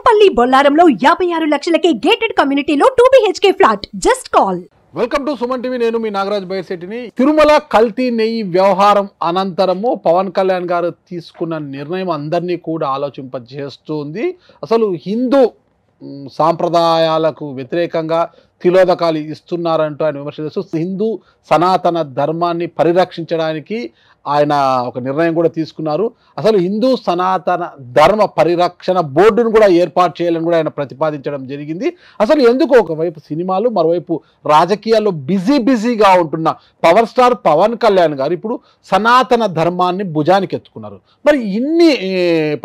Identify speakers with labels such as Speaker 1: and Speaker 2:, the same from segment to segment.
Speaker 1: Chitapalli Bollaramlo 56 లక్షలకే gated కమ్యూనిటీలో 2 BHK flat. Just call.
Speaker 2: Welcome to Suman TV. నేను మీ నాగరాజ్ బైర్శెట్టిని. తిరుమల కల్తీ నెయ్యి వ్యవహారం అనంతరము పవన్ కళ్యాణ్ గారు తీసుకున్న నిర్ణయం అందరినీ కూడా ఆలోచింపజేస్తుంది. అసలు హిందూ సాంప్రదాయాలకు వ్యతిరేకంగా తిలోదకాలు ఇస్తున్నారంటూ ఆయన విమర్శ చేస్తూ హిందూ సనాతన ధర్మాన్ని పరిరక్షించడానికి ఆయన ఒక నిర్ణయం కూడా తీసుకున్నారు. అసలు హిందూ సనాతన ధర్మ పరిరక్షణ బోర్డును కూడా ఏర్పాటు చేయాలని కూడా ఆయన ప్రతిపాదించడం జరిగింది. అసలు ఎందుకు ఒకవైపు సినిమాలు, మరోవైపు రాజకీయాల్లో బిజీగా ఉంటున్న పవర్ స్టార్ పవన్ కళ్యాణ్ గారు ఇప్పుడు సనాతన ధర్మాన్ని భుజానికి ఎత్తుకున్నారు. మరి ఇన్ని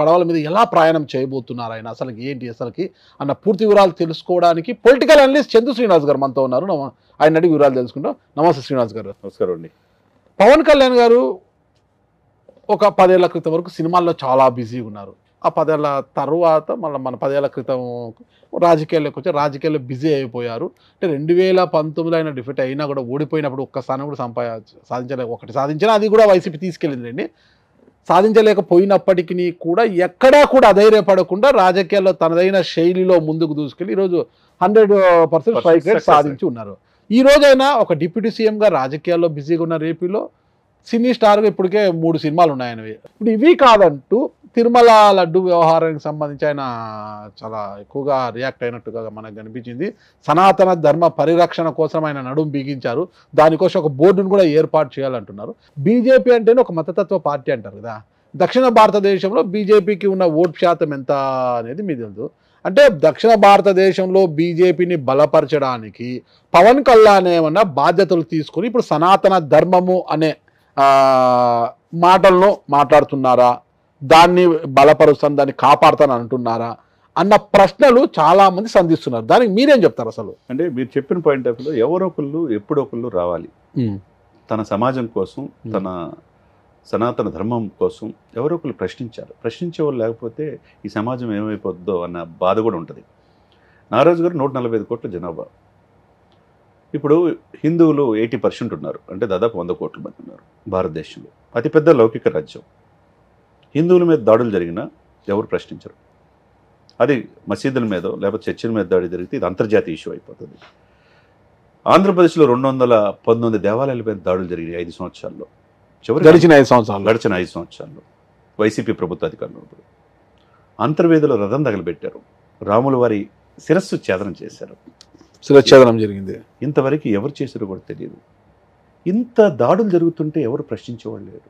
Speaker 2: పడవల మీద ఎలా ప్రయాణం చేయబోతున్నారు ఆయన, అసలు ఏంటి అసలుకి అన్న పూర్తి వివరాలు తెలుసుకోవడానికి పొలిటికల్ అనలిస్ట్ చందు శ్రీనివాస్ గారు మనతో ఉన్నారు. ఆయన అడిగి వివరాలు తెలుసుకుంటాం. నమస్తే శ్రీనివాస్ గారు.
Speaker 3: నమస్కారం అండి.
Speaker 2: పవన్ కళ్యాణ్ గారు ఒక 10 ఏళ్ల క్రితం వరకు సినిమాల్లో చాలా బిజీగా ఉన్నారు. ఆ 10 ఏళ్ల తర్వాత మళ్ళీ మన 10 ఏళ్ల క్రితం రాజకీయాల్లోకి వచ్చి రాజకీయాల్లో బిజీ అయిపోయారు. అంటే 2019 ఆయన డిఫెక్ట్ అయినా కూడా ఓడిపోయినప్పుడు ఒక్క స్థానం కూడా ఒకటి సాధించినా అది కూడా వైసీపీ తీసుకెళ్ళిందండి. సాధించలేకపోయినప్పటికీ కూడా ఎక్కడా కూడా అధైర్యపడకుండా రాజకీయాల్లో తనదైన శైలిలో ముందుకు దూసుకెళ్ళి ఈరోజు 100% స్ట్రైక్ రేట్ సాధించి ఉన్నారు. ఈ రోజైనా ఒక డిప్యూటీ సీఎంగా రాజకీయాల్లో బిజీగా ఉన్న రేపీలో సినీ స్టార్గా ఇప్పటికే 3 సినిమాలు ఉన్నాయనవి. ఇప్పుడు ఇవి కాదంటూ తిరుమల లడ్డు వ్యవహారానికి సంబంధించి ఆయన చాలా ఎక్కువగా రియాక్ట్ అయినట్టుగా మనకు కనిపించింది. సనాతన ధర్మ పరిరక్షణ కోసం ఆయన నడుం బిగించారు. దానికోసం ఒక బోర్డును కూడా ఏర్పాటు చేయాలంటున్నారు. బీజేపీ అంటేనే ఒక మతతత్వ పార్టీ అంటారు కదా. దక్షిణ భారతదేశంలో బీజేపీకి ఉన్న ఓటు శాతం ఎంత అనేది మీకు తెలుసు. అంటే దక్షిణ భారతదేశంలో బీజేపీని బలపరచడానికి పవన్ కళ్యాణ్ ఏమన్నా బాధ్యతలు తీసుకుని ఇప్పుడు సనాతన ధర్మము అనే మాటలను మాట్లాడుతున్నారా, దాన్ని బలపరుస్తాను, దాన్ని కాపాడుతాను అంటున్నారా అన్న ప్రశ్నలు చాలా మంది సంధిస్తున్నారు. దానికి మీరేం చెప్తారు? అసలు
Speaker 3: అంటే మీరు చెప్పిన పాయింట్ ఆఫ్ వ్యూలో ఎవరో ఒకళ్ళు ఎప్పుడో ఒకళ్ళు రావాలి. తన సమాజం కోసం, తన సనాతన ధర్మం కోసం ఎవరో ఒకళ్ళు ప్రశ్నించే వాళ్ళు లేకపోతే ఈ సమాజం ఏమైపోద్దో అన్న బాధ కూడా ఉంటుంది. నాగరాజు గారు 145 కోట్ల జనాభా. ఇప్పుడు హిందువులు 80% ఉన్నారు, అంటే దాదాపు 100 కోట్ల మంది ఉన్నారు భారతదేశంలో. అతిపెద్ద లౌకిక రాజ్యం. హిందువుల మీద దాడులు జరిగినా ఎవరు ప్రశ్నించరు. అది మసీదుల మీద లేకపోతే చర్చిల మీద దాడి జరిగితే ఇది అంతర్జాతీయ ఇష్యూ అయిపోతుంది. ఆంధ్రప్రదేశ్లో 219 దేవాలయాల మీద దాడులు జరిగినాయి 5 సంవత్సరాల్లో.
Speaker 2: గడిచిన 5
Speaker 3: సంవత్సరాల్లో వైసీపీ ప్రభుత్వ అధికారులు ఉన్నప్పుడు అంతర్వేదిలో రథం తగలబెట్టారు. రాముల వారి శిరస్సు ఛేదనం చేశారు.
Speaker 2: శిరచ్ఛేదనం జరిగింది.
Speaker 3: ఇంతవరకు ఎవరు చేశారో కూడా తెలియదు. ఇంత దాడులు జరుగుతుంటే ఎవరు ప్రశ్నించేవాళ్ళు లేరు.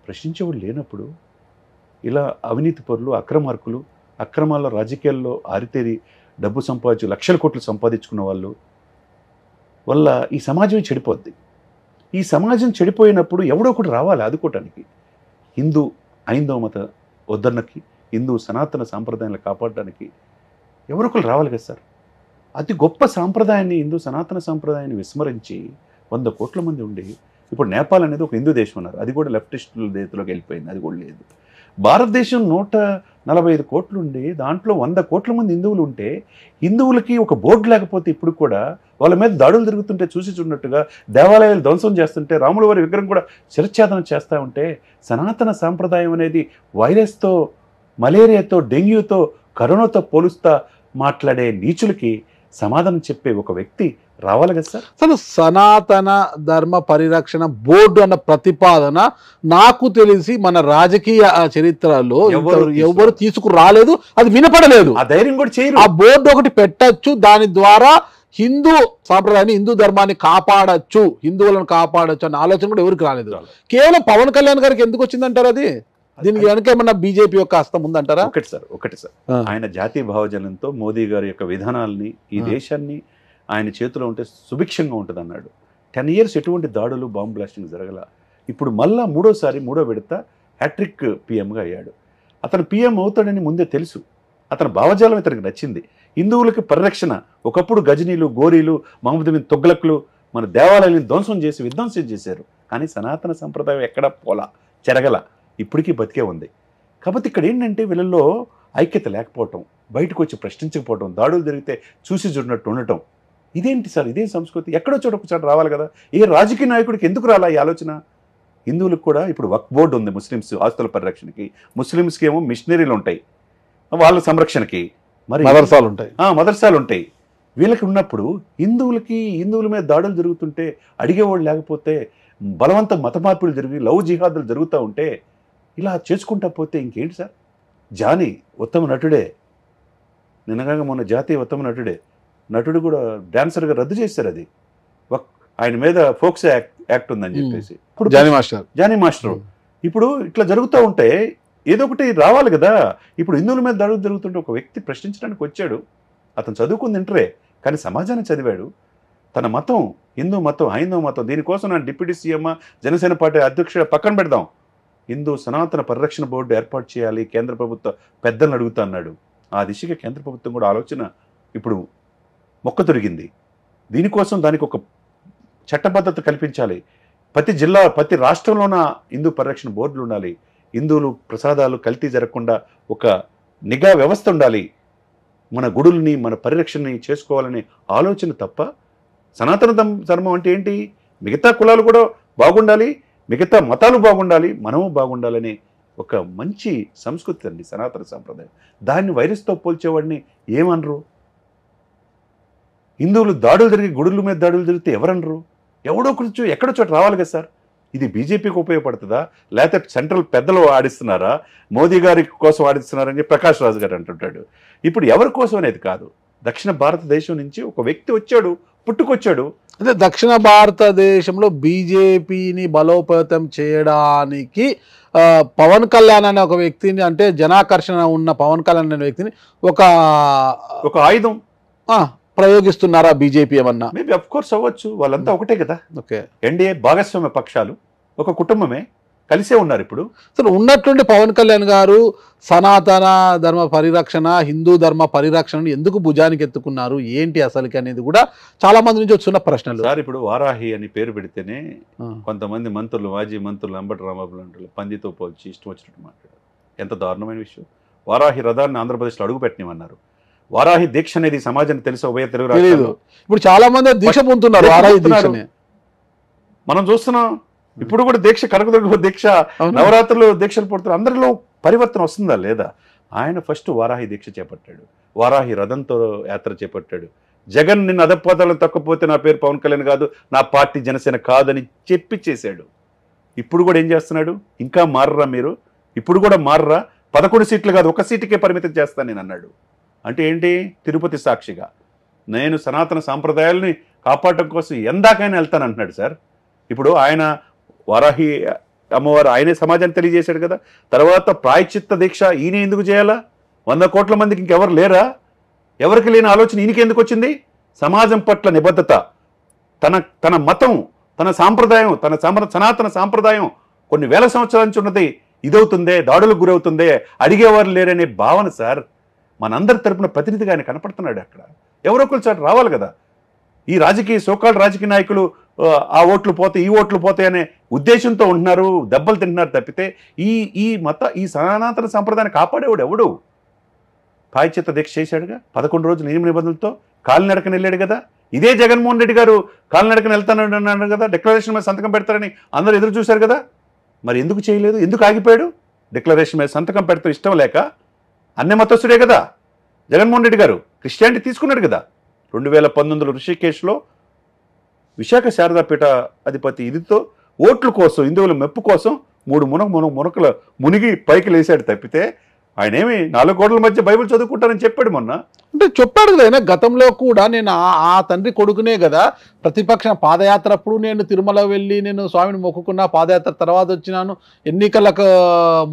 Speaker 3: ప్రశ్నించేవాళ్ళు లేనప్పుడు ఇలా అవినీతి పరులు, అక్రమార్కులు, అక్రమాల రాజకీయాల్లో ఆరితేరి డబ్బు సంపాదించి లక్షల కోట్లు సంపాదించుకున్న వాళ్ళు వల్ల ఈ సమాజం చెడిపోద్ది. ఈ సమాజం చెడిపోయినప్పుడు ఎవడో ఒకటి రావాలి ఆదుకోవటానికి. హిందూ ఐందవ మత ఉద్ధరణకి, హిందూ సనాతన సాంప్రదాయాలను కాపాడడానికి ఎవరొకరు రావాలి కదా సార్. అతి గొప్ప సాంప్రదాయాన్ని, హిందూ సనాతన సాంప్రదాయాన్ని విస్మరించి 100 కోట్ల మంది ఉండి ఇప్పుడు నేపాల్ అనేది ఒక హిందూ దేశం ఉన్నారు, అది కూడా లెఫ్టిస్టుల దేశంలోకి వెళ్ళిపోయింది, అది కూడా లేదు. భారతదేశం 145 కోట్లు ఉండి దాంట్లో 100 కోట్ల మంది హిందువులు ఉంటే హిందువులకి ఒక బోర్డు లేకపోతే ఇప్పుడు కూడా వాళ్ళ మీద దాడులు జరుగుతుంటే చూసి చూడనట్టుగా దేవాలయాలు ధ్వంసం చేస్తుంటే రాముల వారి విగ్రహం కూడా శిరచ్ఛేదనం చేస్తూ ఉంటే సనాతన సాంప్రదాయం అనేది వైరస్తో, మలేరియాతో, డెంగ్యూతో, కరోనాతో పోలుస్తా మాట్లాడే నీచులకి సమాధానం చెప్పే ఒక వ్యక్తి రావాలి కదా సార్.
Speaker 2: అసలు సనాతన ధర్మ పరిరక్షణ బోర్డు అన్న ప్రతిపాదన నాకు తెలిసి మన రాజకీయ చరిత్రలో ఎవరు తీసుకురాలేదు, అది వినపడలేదు.
Speaker 3: ఆ ధైర్యం కూడా చేయరు.
Speaker 2: ఆ బోర్డు ఒకటి పెట్టచ్చు, దాని ద్వారా హిందూ సాంప్రదాయాన్ని, హిందూ ధర్మాన్ని కాపాడచ్చు, హిందువులను కాపాడచ్చు అన్న ఆలోచన కూడా ఎవరికి రాలేదు. కేవలం పవన్ కళ్యాణ్ గారికి ఎందుకు వచ్చిందంటారు? అది దీనికి వెనక ఏమన్నా బీజేపీ యొక్క హస్తం ఉందంటారా?
Speaker 3: ఒకటి సార్ ఆయన జాతీయ భావజనంతో మోదీ గారి యొక్క విధానాల్ని, ఈ దేశాన్ని ఆయన చేతిలో ఉంటే సుభిక్షంగా ఉంటుంది అన్నాడు. 10 years ఎటువంటి దాడులు, బాంబ్ బ్లాస్టింగ్ జరగల. ఇప్పుడు మళ్ళా మూడో విడత హ్యాట్రిక్ పిఎంగా అయ్యాడు. అతను పిఎం అవుతాడని ముందే తెలుసు. అతని భావజాలం ఇతనికి నచ్చింది. హిందువులకి పరిరక్షణ. ఒకప్పుడు గజనీలు, గోరీలు, మహమ్మద్ బిన్ తుగ్లక్లు మన దేవాలయాలను విధ్వంసం చేశారు. కానీ సనాతన సంప్రదాయం ఎక్కడా పోలా, చెరగల, ఇప్పటికీ బతికే ఉంది. కాబట్టి ఇక్కడ ఏంటంటే వీళ్ళల్లో ఐక్యత లేకపోవటం, బయటకు వచ్చి ప్రశ్నించకపోవటం, దాడులు జరిగితే చూసి చూడనట్టు ఉండటం. ఇదేంటి సార్? ఇదే సంస్కృతి. ఎక్కడో చోట రావాలి కదా. ఏ రాజకీయ నాయకుడికి ఎందుకు రాలా ఈ ఆలోచన? హిందువులకు కూడా ఇప్పుడు వక్ఫ్ బోర్డు ఉంది ముస్లిమ్స్ ఆస్తుల పరిరక్షణకి. ముస్లిమ్స్కి ఏమో మిషనరీలు ఉంటాయి. వాళ్ళ సంరక్షణకి. మరి
Speaker 2: మదర్సాలు ఉంటాయి,
Speaker 3: మదర్సాలు ఉంటాయి. వీళ్ళకి ఉన్నప్పుడు హిందువుల మీద దాడులు జరుగుతుంటే అడిగేవాళ్ళు లేకపోతే బలవంత మత మార్పులు జరిగి లవ్ జిహాదులు జరుగుతూ ఉంటే ఇలా చేసుకుంటా పోతే ఇంకేంటి సార్? జానీ ఉత్తమ నటుడే, నిన్నగా మొన్న జాతీయ ఉత్తమ నటుడు కూడా డాన్సర్గా రద్దు చేశారు. అది ఆయన మీద ఫోక్స్ యాక్ట్ ఉందని చెప్పేసి ఇప్పుడు జానీ మాస్టర్. ఇప్పుడు ఇట్లా జరుగుతూ ఉంటే ఏదో ఒకటి రావాలి కదా. ఇప్పుడు హిందువుల మీద దాడులు జరుగుతుంటే ఒక వ్యక్తి ప్రశ్నించడానికి వచ్చాడు. అతను చదువుకుంది ఇంటరే, కానీ సమాజాన్ని చదివాడు. తన మతం హిందూ మతం, హైందవ మతం, దీనికోసం నేను డిప్యూటీ సీఎం జనసేన పార్టీ అధ్యక్షుడు పక్కన పెడదాం, హిందూ సనాతన పరిరక్షణ బోర్డు ఏర్పాటు చేయాలి, కేంద్ర ప్రభుత్వ పెద్దలను అడుగుతా అన్నాడు. ఆ దిశగా కేంద్ర ప్రభుత్వం కూడా ఆలోచన ఇప్పుడు మొక్క తొరిగింది. దీనికోసం దానికి ఒక చట్టబద్ధత కల్పించాలి. ప్రతి జిల్లా ప్రతి రాష్ట్రంలోన హిందూ పరిరక్షణ బోర్డులు ఉండాలి. హిందువులు ప్రసాదాలు కల్తీ జరగకుండా ఒక నిఘా వ్యవస్థ ఉండాలి. మన గుడుల్ని మన పరిరక్షణని చేసుకోవాలనే ఆలోచన తప్ప సనాతన ధర్మం అంటే ఏంటి? మిగతా కులాలు కూడా బాగుండాలి, మిగతా మతాలు బాగుండాలి, మనము బాగుండాలనే ఒక మంచి సంస్కృతి అండి సనాతన సాంప్రదాయం. దాన్ని వైరస్తో పోల్చేవాడిని ఏమనరు? హిందువులు దాడులు జరిగి గుడుల మీద దాడులు జరిగితే ఎవరనరు? ఎవడో కొంచెం ఎక్కడో చోట రావాలి కదా సార్. ఇది బీజేపీకి ఉపయోగపడుతుందా, లేకపోతే సెంట్రల్ పెద్దలు ఆడిస్తున్నారా, మోదీ గారి కోసం ఆడిస్తున్నారని ప్రకాష్ రాజు గారు అంటుంటాడు. ఇప్పుడు ఎవరి కోసం అనేది కాదు. దక్షిణ భారతదేశం నుంచి ఒక వ్యక్తి వచ్చాడు, పుట్టుకొచ్చాడు.
Speaker 2: అంటే దక్షిణ భారతదేశంలో బీజేపీని బలోపేతం చేయడానికి పవన్ కళ్యాణ్ అనే ఒక వ్యక్తిని, అంటే జనాకర్షణ ఉన్న పవన్ కళ్యాణ్ అనే వ్యక్తిని ఒక
Speaker 3: ఆయుధం
Speaker 2: ప్రయోగిస్తున్నారా బీజేపీ ఏమన్నా?
Speaker 3: మేబీ అఫ్ కోర్స్ అవ్వచ్చు. వాళ్ళంతా ఒకటే కదా.
Speaker 2: ఓకే,
Speaker 3: ఎన్డీఏ భాగస్వామ్య పక్షాలు ఒక కుటుంబమే, కలిసే ఉన్నారు. ఇప్పుడు
Speaker 2: అసలు ఉన్నట్టుండి పవన్ కళ్యాణ్ గారు సనాతన ధర్మ పరిరక్షణ, హిందూ ధర్మ పరిరక్షణను ఎందుకు భుజానికి ఎత్తుకున్నారు, ఏంటి అసలుకి అనేది కూడా చాలా మంది నుంచి వస్తున్న ప్రశ్నలు
Speaker 3: సార్. ఇప్పుడు వారాహి అని పేరు పెడితేనే కొంతమంది మంత్రులు, మాజీ మంత్రులు అంబటి రాంబాబు లాంటి పందితో పోల్చి ఇష్టం వచ్చినట్టు మాట్లాడారు. ఎంత దారుణమైన విషయం. వారాహి రథాన్ని ఆంధ్రప్రదేశ్లో అడుగు పెట్టనివన్నారు. వారాహి దీక్ష అనేది సమాజానికి తెలుసు, ఉభయ తెలుగు రాష్ట్రాల్లో.
Speaker 2: ఇప్పుడు చాలా మంది దీక్ష పొందుతున్నారు వారాహి దీక్షని
Speaker 3: మనం చూస్తున్నాం. ఇప్పుడు కూడా దీక్ష, కనకదుర్గ దీక్ష, నవరాత్రులు దీక్షలు పడుతున్నారు. అందరిలో పరివర్తన వస్తుందా లేదా? ఆయన ఫస్ట్ వారాహి దీక్ష చేపట్టాడు, వారాహి రథంతో యాత్ర చేపట్టాడు. జగన్ నిన్ను అధపాతాలను తక్కపోతే నా పేరు పవన్ కళ్యాణ్ కాదు, నా పార్టీ జనసేన కాదని చెప్పి చేశాడు. ఇప్పుడు కూడా ఏం చేస్తున్నాడు? ఇంకా మారరా మీరు? ఇప్పుడు కూడా మారరా? 11 సీట్లు కాదు, 1 సీటుకే పరిమితం చేస్తాను నేను అన్నాడు. అంటే ఏంటి? తిరుపతి సాక్షిగా నేను సనాతన సాంప్రదాయాలని కాపాడటం కోసం ఎందాకైనా వెళ్తానంటున్నాడు సార్. ఇప్పుడు ఆయన వారాహి అమ్మవారు ఆయనే సమాజాన్ని తెలియజేశాడు కదా. తర్వాత ప్రాయశ్చిత్త దీక్ష ఈయన ఎందుకు చేయాలా? 100 కోట్ల మందికి ఇంకెవరు లేరా? ఎవరికి లేని ఆలోచన ఈయనకి ఎందుకు వచ్చింది? సమాజం పట్ల నిబద్ధత, తన మతం, తన సాంప్రదాయం, సనాతన సాంప్రదాయం కొన్ని వేల సంవత్సరాల నుంచి ఉన్నది ఇదవుతుందే, దాడులకు గురవుతుందే, అడిగేవారు లేరనే భావన సార్. మనందరి తరపున ప్రతినిధిగా ఆయన కనపడుతున్నాడు. అక్కడ ఎవరో ఒకరు చాటు రావాలి కదా. ఈ సోకాల్ రాజకీయ నాయకులు ఆ ఓట్లు పోతే ఈ ఓట్లు పోతాయి అనే ఉద్దేశంతో ఉంటున్నారు, దెబ్బలు తింటున్నారు తప్పితే ఈ సనాతన సంప్రదాయాన్ని కాపాడేవాడు ఎవడు? ప్రాయశ్చిత్త దీక్ష చేశాడుగా 11 రోజులు నియమ నిబంధనలతో. కాలినడకన వెళ్ళాడు కదా. ఇదే జగన్మోహన్ రెడ్డి గారు కాలినడకన వెళ్తానన్నాడు కదా, డిక్లరేషన్ మీద సంతకం పెడతారని అందరూ ఎదురు చూశారు కదా. మరి ఎందుకు చేయలేదు? ఎందుకు ఆగిపోయాడు? డిక్లరేషన్ మీద సంతకం పెడతాం ఇష్టం లేక. అన్య మతస్థుడే కదా జగన్మోహన్ రెడ్డి గారు, క్రిస్టియానిటీ తీసుకున్నాడు కదా. 2019 ఋషికేశ్లో విశాఖ శారదాపీఠ అధిపతి ఇదితో ఓట్ల కోసం, హిందువుల మెప్పు కోసం 3 మునకల మునిగి పైకి లేచాడు తప్పితే ఆయన ఏమి 4 గోడల మధ్య బైబిల్ చదువుకుంటానని చెప్పాడు మొన్న.
Speaker 2: అంటే చెప్పాడు కదా ఆయన గతంలో కూడా. నేను ఆ తండ్రి కొడుకునే కదా. ప్రతిపక్ష పాదయాత్ర అప్పుడు నేను తిరుమల వెళ్ళి నేను స్వామిని మొక్కుకున్నా, పాదయాత్ర తర్వాత వచ్చినాను, ఎన్నికలకు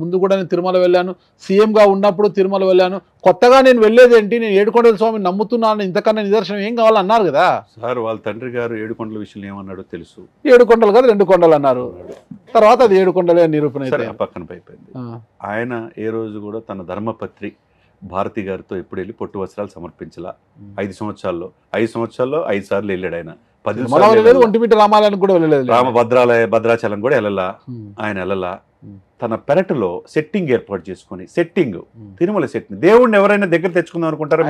Speaker 2: ముందు కూడా నేను తిరుమల వెళ్ళాను, సీఎంగా ఉన్నప్పుడు తిరుమల వెళ్ళాను. కొత్తగా నేను వెళ్ళేదేంటి? నేను ఏడుకొండల స్వామిని నమ్ముతున్నాను, ఇంతకన్నా నిదర్శనం ఏం కావాలన్నారు కదా
Speaker 3: సార్. వాళ్ళ తండ్రి గారు 7 కొండల విషయంలో ఏమన్నాడో తెలుసు.
Speaker 2: 7 కొండలు కదా 2 కొండలు అన్నారు. తర్వాత అది 7 కొండలే నిరూపణ
Speaker 3: పక్కన అయిపోయింది. ఆయన ఏ రోజు కూడా తన ధర్మపత్రి భారతి గారితో ఎప్పుడు వెళ్ళి పొట్టు వస్త్రాలు సమర్పించాల. 5 సంవత్సరాల్లో 5 సార్లు వెళ్ళాడు ఆయన. 10
Speaker 2: ఒంటిమిట్ట రామాలయానికి కూడా వెళ్ళలేదు.
Speaker 3: భద్రాచలం కూడా వెళ్ళలా ఆయన. వెళ్ళలా. తన పెరటులో సెట్టింగ్ ఏర్పాటు చేసుకుని, తిరుమల సెట్టింగ్, దేవుడిని ఎవరైనా దగ్గర తెచ్చుకుందాం అనుకుంటారా?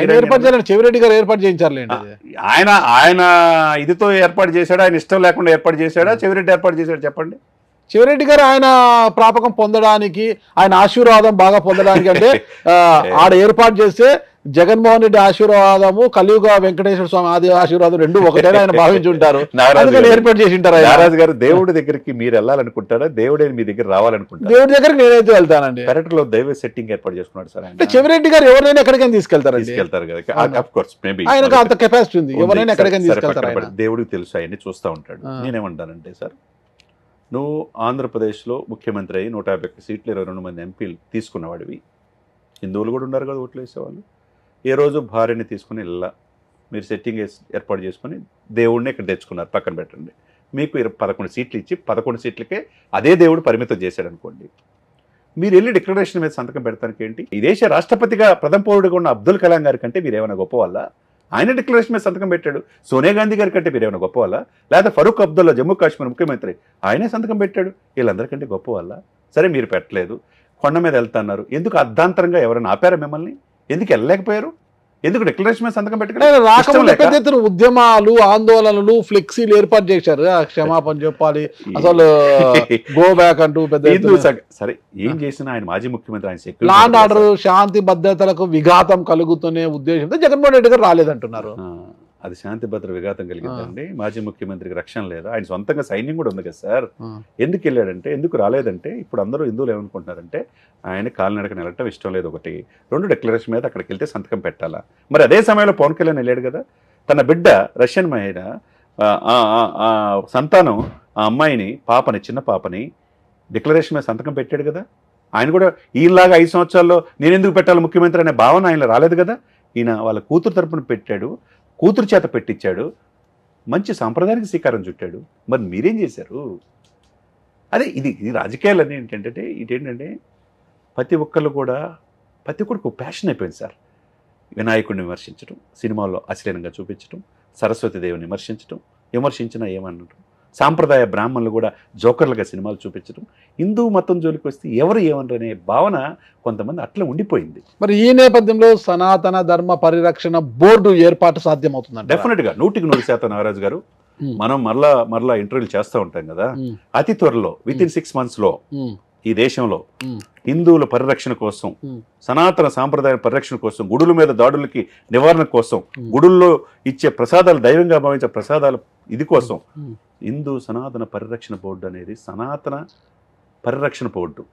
Speaker 2: చెవిరెడ్డి గారు ఏర్పాటు చేయించారు.
Speaker 3: ఆయన ఇదితో ఏర్పాటు చేశాడా? ఆయన ఇష్టం లేకుండా ఏర్పాటు చేశాడా? చెవిరెడ్డి ఏర్పాటు చేశాడు చెప్పండి.
Speaker 2: శివరెడ్డి గారు ఆయన ప్రాపకం పొందడానికి, ఆయన ఆశీర్వాదం బాగా పొందడానికి అంటే ఆడ ఏర్పాటు చేస్తే జగన్మోహన్ రెడ్డి ఆశీర్వాదము, కలియుగ వెంకటేశ్వర స్వామి ఆది ఆశీర్వాదం రెండు ఒకటే ఆయన భావించి ఉంటారు, ఏర్పాటు చేసి ఉంటారు.
Speaker 3: నాగరాజు గారు దేవుడి దగ్గరికి మీరు వెళ్ళాలనుకుంటారా, దేవుడే మీ దగ్గర రావాలనుకుంటారా?
Speaker 2: దేవుడి దగ్గరికి నేనైతే వెళ్తానండి.
Speaker 3: పెరట్లో దైవ సెట్టింగ్ ఏర్పాటు చేసుకున్నాడు సార్.
Speaker 2: అంటే చెవిరెడ్డి గారు ఎవరైనా ఎక్కడికైనా తీసుకెళ్తారు
Speaker 3: కదా, ఆఫ్ కోర్స్ మేబీ
Speaker 2: ఆయనకు అంత కెపాసిటీ ఉంది, ఎవరైనా ఎక్కడికైనా తీసుకెళ్తారు.
Speaker 3: దేవుడికి తెలుసు, ఆయన్ని చూస్తూ ఉంటాడు. నేనేమంటానంటే సార్, నువ్వు ఆంధ్రప్రదేశ్లో ముఖ్యమంత్రి అయ్యి 151 సీట్లు 22 మంది ఎంపీలు తీసుకున్నవాడివి, హిందువులు కూడా ఉన్నారు కదా ఓట్లు వేసేవాళ్ళు. ఏ రోజు భార్యని తీసుకుని ఇలా మీరు సెట్టింగ్ ఏర్పాటు చేసుకుని దేవుడిని ఇక్కడ తెచ్చుకున్నారు, పక్కన పెట్టండి. మీకు 11 సీట్లు ఇచ్చి 11 సీట్లకే అదే దేవుడు పరిమితం చేశాడు అనుకోండి, మీరు వెళ్ళి డిక్లరేషన్ మీద సంతకం పెడతానికి ఏంటి? ఈ దేశ రాష్ట్రపతిగా ప్రథమ పౌరుడిగా ఉన్న అబ్దుల్ కలాం గారి కంటే మీరు ఏమైనా గొప్ప వల్ల? ఆయన డిక్లరేషన్ మీద సంతకం పెట్టాడు. సోనియా గాంధీ గారి కంటే మీరు ఏమైనా గొప్ప వల్ల? లేదా ఫరూక్ అబ్దుల్లా జమ్మూ కాశ్మీర్ ముఖ్యమంత్రి, ఆయనే సంతకం పెట్టాడు. వీళ్ళందరికంటే గొప్ప వల్ల? సరే మీరు పెట్టలేదు, కొండ మీద వెళ్తున్నారు, ఎందుకు అర్ధాంతరంగా ఎవరైనా ఆపారా మిమ్మల్ని? ఎందుకు వెళ్ళలేకపోయారు? ఎందుకు డిక్లరేషన్ మీద సంతకం
Speaker 2: రాకముందు పెద్ద ఎత్తున ఉద్యమాలు, ఆందోళనలు, ఫ్లెక్సీలు ఏర్పాటు చేశారు. క్షమాపణ చెప్పాలి, అసలు గో బ్యాక్ అంటూ పెద్ద.
Speaker 3: సరే ఏం చేసినా ఆయన మాజీ ముఖ్యమంత్రి, ఆయన
Speaker 2: లా అండ్ ఆర్డర్ శాంతి భద్రతలకు విఘాతం కలుగుతునే ఉద్దేశంతో జగన్మోహన్ రెడ్డి గారు రాలేదంటున్నారు.
Speaker 3: అది శాంతి భద్ర విఘాతం కలిగిందండి. మాజీ ముఖ్యమంత్రికి రక్షణ లేదా? ఆయన సొంతంగా సైన్యం కూడా ఉంది కదా సార్. ఎందుకు వెళ్ళాడంటే, ఎందుకు రాలేదంటే, ఇప్పుడు అందరూ హిందువులు ఏమనుకుంటున్నారంటే ఆయన కాలినడకన వెళ్ళటం ఇష్టం లేదు ఒకటి, 2 డిక్లరేషన్ మీద అక్కడికి వెళ్తే సంతకం పెట్టాలా. మరి అదే సమయంలో పవన్ కళ్యాణ్ వెళ్ళాడు కదా, తన బిడ్డ రష్యన్ మహిళ సంతానం, ఆ అమ్మాయిని, పాపని, చిన్న పాపని డిక్లరేషన్ మీద సంతకం పెట్టాడు కదా. ఆయన కూడా ఈయనలాగా 5 సంవత్సరాల్లో నేను ఎందుకు పెట్టాలి ముఖ్యమంత్రి అనే భావన ఆయన రాలేదు కదా. ఈయన వాళ్ళ కూతురు తరపున పెట్టాడు, కూతురు చేత పెట్టించాడు, మంచి సాంప్రదాయానికి శ్రీకారం చుట్టాడు. మరి మీరేం చేశారు? అదే ఇది రాజకీయాలు అని ఇటేంటంటే ప్రతి ఒక్కళ్ళు కూడా ప్రతి ఒక్కరికి ప్యాషన్ అయిపోయింది సార్. వినాయకుడిని విమర్శించడం, సినిమాల్లో అశ్లీలంగా చూపించడం, సరస్వతీదేవిని విమర్శించినా ఏమన్నట్టు, సాంప్రదాయ బ్రాహ్మణులు కూడా జోకర్లుగా సినిమాలు చూపించడం, హిందూ మతం జోలికి వస్తే ఎవరు ఏమనరు అనే భావన కొంతమంది అట్లా ఉండిపోయింది.
Speaker 2: మరి ఈ నేపథ్యంలో సనాతన ధర్మ పరిరక్షణ బోర్డు ఏర్పాటు సాధ్యమవుతుంది?
Speaker 3: డెఫినెట్గా 100% నాగరాజు గారు. మనం మరలా ఇంటర్వ్యూలు చేస్తూ ఉంటాం కదా, అతి త్వరలో విత్ ఇన్ 6 months ఈ దేశంలో హిందువుల పరిరక్షణ కోసం, సనాతన సాంప్రదాయ పరిరక్షణ కోసం, గుడుల మీద దాడులకి నివారణ కోసం, గుడుల్లో ఇచ్చే ప్రసాదాలు దైవంగా భావించే ప్రసాదాల ఇది కోసం హిందూ సనాతన పరిరక్షణ బోర్డు అనేది, సనాతన పరిరక్షణ బోర్డు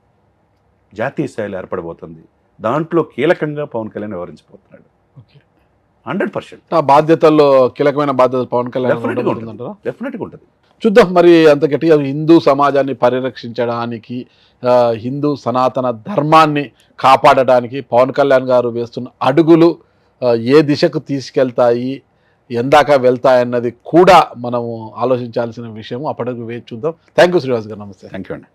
Speaker 3: జాతీయ స్థాయిలో ఏర్పడబోతుంది. దాంట్లో కీలకంగా పవన్ కళ్యాణ్ వ్యవహరించబోతున్నాడు. 100%
Speaker 2: ఆ బాధ్యతల్లో కీలకమైన బాధ్యత పవన్ కళ్యాణ్
Speaker 3: డెఫినెట్గా ఉంటుంది.
Speaker 2: చూద్దాం మరి అంత గట్టిగా హిందూ సమాజాన్ని పరిరక్షించడానికి, హిందూ సనాతన ధర్మాన్ని కాపాడడానికి పవన్ కళ్యాణ్ గారు వేస్తున్న అడుగులు ఏ దిశకు తీసుకెళ్తాయి, ఎందాక వెళ్తాయన్నది కూడా మనము ఆలోచించాల్సిన విషయం. అప్పటికి వేచి చూద్దాం. థ్యాంక్ యూ శ్రీనివాస్ గారు, నమస్తే.
Speaker 3: థ్యాంక్ యూ అండి.